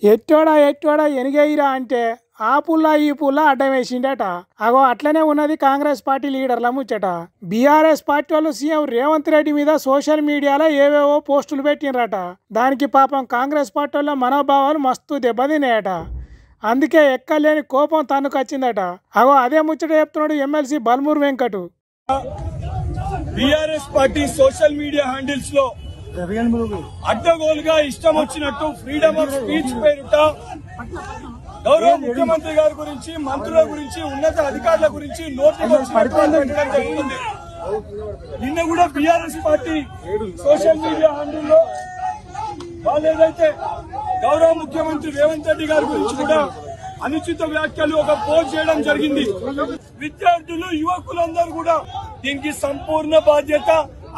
ఎట్టోడా ఎట్టోడా ఎనిగేయిరా అంటే ఆ పుల్ల ఈ పుల్ల అడ్డం వేసిండట. అగో అట్లనే ఉన్నది కాంగ్రెస్ పార్టీ లీడర్ల ముచ్చట. బీఆర్ఎస్ పార్టీ వాళ్ళు సీఎం రేవంత్ రెడ్డి మీద సోషల్ మీడియాలో ఏవేవో పోస్టులు పెట్టినరట. దానికి పాపం కాంగ్రెస్ పార్టీ వాళ్ళ మనోభావాలు మస్తు దెబ్బతిన్నాయట. అందుకే ఎక్కలేని కోపం తన్నుకొచ్చిందట. అగో అదే ముచ్చట చెప్తున్నాడు MLC Balmoor Venkat. BRS party social media handles లో అడ్డగోలుగా ఇష్టం వచ్చినట్టు ఫ్రీడమ్ ఆఫ్ స్పీచ్ పేరుట గౌరవ ముఖ్యమంత్రి గారి గురించి, మంత్రుల గురించి, ఉన్నత అధికారుల గురించి నిన్న కూడా బీఆర్ఎస్ పార్టీ సోషల్ మీడియా హ్యాండిల్లో వాళ్ళు ఏదైతే గౌరవ ముఖ్యమంత్రి రేవంత్ రెడ్డి గారి గురించి కూడా అనుచిత వ్యాఖ్యలు ఒక పోస్ట్ చేయడం జరిగింది. విద్యార్థులు, యువకులందరూ కూడా దీనికి సంపూర్ణ బాధ్యత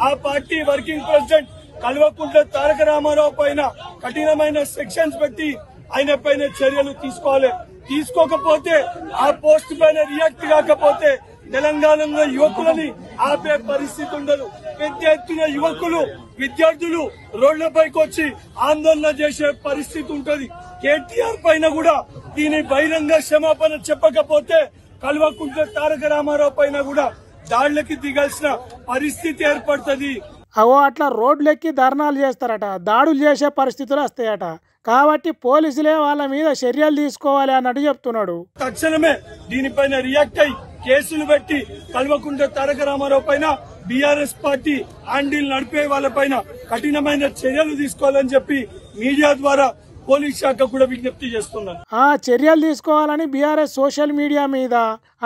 ఆ party working president Kalvakuntla Taraka Ramarao పైన కఠినమైన సెక్షన్స్ పెట్టి ఆయన పైన చర్యలు తీసుకోవాలి. తీసుకోకపోతే, ఆ పోస్ట్ పైన రియాక్ట్ కాకపోతే తెలంగాణలో యువకులని ఆపే పరిస్థితి ఉండదు. పెద్ద ఎత్తున యువకులు, విద్యార్థులు రోడ్లపైకి వచ్చి ఆందోళన చేసే పరిస్థితి ఉంటది. కేటీఆర్ పైన కూడా దీని బహిరంగ క్షమాపణ చెప్పకపోతే కల్వకుంట్ల తారక రామారావు పైన కూడా దాడులకి దిగాల్సిన పరిస్థితి ఏర్పడుతుంది. అవో అట్లా రోడ్లెక్కి ధర్నాలు చేస్తారట, దాడులు చేసే పరిస్థితులు వస్తాయట. కాబట్టి పోలీసులే వాళ్ళ మీద చర్యలు తీసుకోవాలి అన్నట్టు చెప్తున్నాడు. తక్షణమే దీనిపైన రియాక్ట్ అయి కేసులు పెట్టి కల్వకుంట్ల తారక రామారావు పైన, బీఆర్ఎస్ పార్టీ హ్యాండిల్ నడిపే వాళ్ళ పైన కఠినమైన చర్యలు తీసుకోవాలని చెప్పి మీడియా ద్వారా పోలీస్ శాఖ కూడా విజ్ఞప్తి చేస్తున్నారు. ఆ చర్యలు తీసుకోవాలని బీఆర్ఎస్ సోషల్ మీడియా మీద,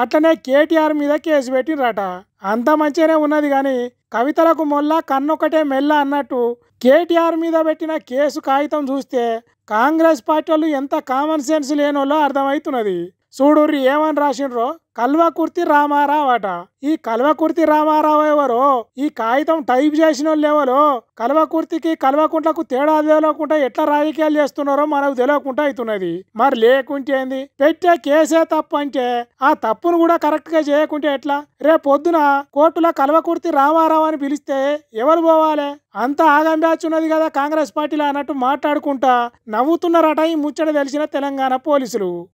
అట్లనే కేటీఆర్ మీద కేసు పెట్టిరట. అంత మంచిగానే ఉన్నది కానీ కవితలకు మొల్ల కన్నొకటే మెల్ల అన్నట్టు కేటీఆర్ మీద పెట్టిన కేసు కాగితం చూస్తే కాంగ్రెస్ పార్టీ వాళ్ళు ఎంత కామన్ సెన్స్ లేనోళ్ళో అర్థమవుతున్నది. చూడుర్రి ఏమని రాసిండ్రో. కల్వకుర్తి రామారావు అట. ఈ కల్వకుర్తి రామారావు ఎవరో, ఈ కాగితం టైప్ చేసిన వాళ్ళు ఎవరో, కల్వకుర్తికి కల్వకుంట్లకు తేడా తెలియకుండా ఎట్లా రాజకీయాలు చేస్తున్నారో మనకు తెలియకుండా అవుతున్నది. మరి లేకుంటేంది, పెట్టే కేసే తప్పు అంటే ఆ తప్పును కూడా కరెక్ట్ గా చేయకుంటే ఎట్లా? రేపు పొద్దున కోర్టులో కల్వకుర్తి రామారావు అని పిలిస్తే ఎవరు పోవాలి? అంతా ఆగం బ్యాచ్ ఉన్నది కదా కాంగ్రెస్ పార్టీలో అన్నట్టు మాట్లాడుకుంటా నవ్వుతున్నారట ఈ ముచ్చట తెలిసిన తెలంగాణ పోలీసులు.